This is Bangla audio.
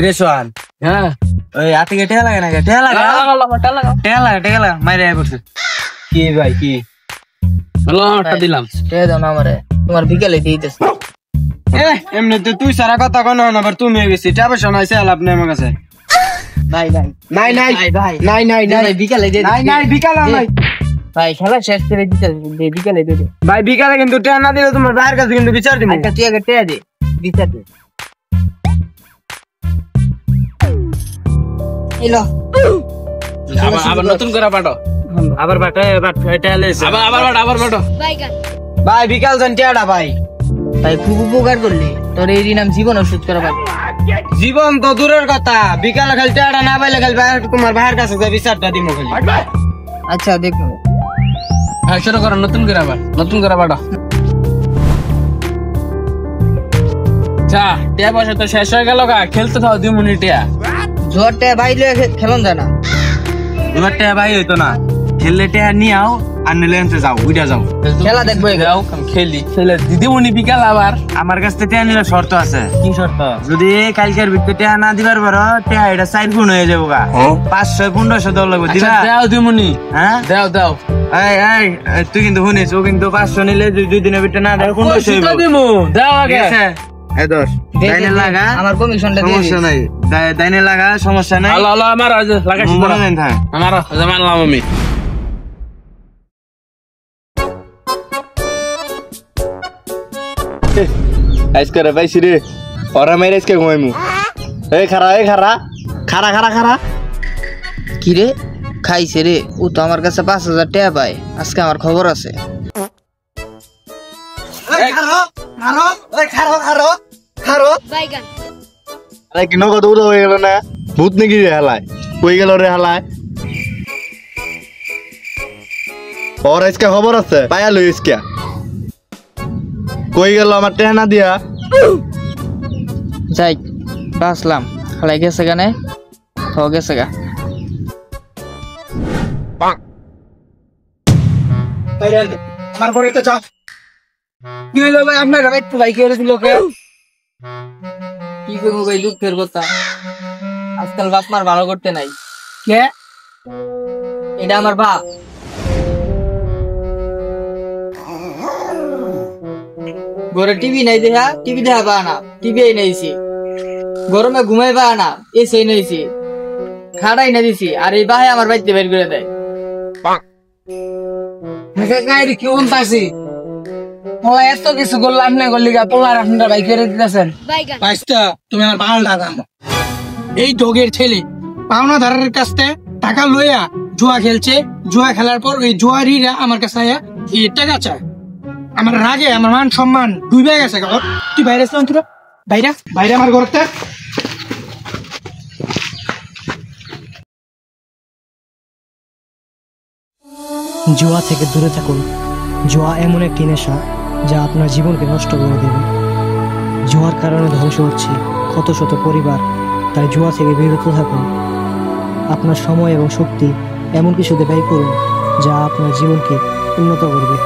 কিরে সোহান? হ্যাঁ ওই হাতে টেয়া লাগে না? টেয়া লাগা টেয়া লাগা মাইরে পড়ছে। কি ভাই কি দিলাম তোমার বিকেলে দিতেছে। এমনি তো তুই সারা কথা কোনো না, আবার তুমি গেছি টাকা শোনাইছে আলাপ নেই আমার কাছে। ভাই ভাই নাই নাই ভাই নাই নাই নাই বিকালে নাই নাই বিকালে নাই ভাই খেলা শেষ করে দিতে বিকালে দিতে ভাই। বিকালে কিন্তু টেয়া না দিলে তোমার ভাইয়ের কাছে কিন্তু বিচার দিবি। তুই আগে টেয়া দে বিচার দে। এলো আবার নতুন করে পাঠো, আবার বাটা টেয়া লেছে আবার পাঠো। ভাই বিকাল যান টেয়াটা ভাই। ভাই খুব উপকার করলি, তোর এই ঋণ আমি জীবন ওষুধ করা পারবো। জীবন তো দূরের কথা, বিকালে খালি টেয়াটা না পাইলে খালি তোমার ভাইয়ের কাছে যা বিচারটা দিব খালি। আচ্ছা দেখো হ্যাঁ শুরু করো, নতুন করে আবার নতুন করে পাঠো। যা টিয়া পয়সা তো শেষ হয়ে গেল গা, খেলতে থাও 2 মিনিট। টিয়া জ্বর টেয়া ভাই লয়ে খেলন যায় না, এবার টেয়া ভাই হইতো না, খেললে টেয়া নিয়ে আও আর নিলে আনতে যাও, উইটা যাও খেলা দেখবো যাও খেলি খেলে দিদি মনি বিকাল আবার। আমার কাছ থেকে টেয়া নিলে শর্ত আছে। কি শর্ত? যদি কালকের ভিতরে টেয়া না দিবার পারো টেয়া এটা 4 গুণ হয়ে যাবো গা, 500-1500 দল লাগবে দিবা। দাও দিমুনি, হ্যাঁ দাও দাও। এই এই তুই কিন্তু শুনিস, ও কিন্তু 500 নিলে 2 দিনের ভিতরে না দেয় 1500 হইব। দিমু দাও আগে। এই দোষ দাইনে লাগা, আমার কমিশনটা দিয়ে সমস্যা নাই, দাইনে লাগা সমস্যা নাই। আলো আলো আমার আজ লাগাইছি মনে নেই থাক। আমার মানলাম আমি। আজকে রে পাইছি রে, ওরা মেরে আজকে ঘুমাইমু। এই খারা খারা খারা খারা। কি রে খাইছে রে? ও তো আমার কাছে 5000 টাকা পায়, আজকে আমার খবর আছে। আরে কি নগদ উদা হয়ে গেল না? ভূত নাকি রে হালায়? কই গেল রে হালায়? ওর আজকে খবর আছে, পায়া লই আজকে। কই গেল আমার টেহা না দিয়া? যাই বাসলাম, খালাই গেছে গানে হ গেছে গা। আমার ঘরে তো যাও। কি হইলো ভাই আপনার ভাই? একটু ভাই করে দিল কে? কি করবো ভাই, দুঃখের কথা, আজকাল বাপ মার ভালো করতে নাই। কে? এটা আমার বাপ। ঘরে টিভি নাই দেখা, টিভি দেখা পা না, টিভি নাইছি। গরমে ঘুমাই পা না, এসে নাইছি, খাড়াই না দিছি, আর এই বাহে আমার বাড়িতে বের করে দেয়। কেমন পাইছি পোলা এত কিছু করলাম না, করলি পোলার আপনারা ভাই করে দিতেছেন। তুমি আমার বাংলা দাম, এই ডগের ছেলে পাওনাদারের কাছ থেকে টাকা লইয়া জুয়া খেলছে, জুয়া খেলার পর ওই জুয়ারিরা আমার কাছে এই টাকা চায়। আমার রাগে আমার মান সম্মান ডুবে গেছে। তুই বাইরে আসলাম, তুই বাইরে বাইরে আমার ঘরটা। জুয়া থেকে দূরে থাকুন। জুয়া এমন একটি নেশা যা আপনার জীবনকে নষ্ট করে দেবে। জুয়ার কারণে ধ্বংস হচ্ছে কত শত পরিবার, তাই জুয়া থেকে বিরত থাকুন। আপনার সময় এবং শক্তি এমন কিছুতে ব্যয় করুন যা আপনার জীবনকে উন্নত করবে।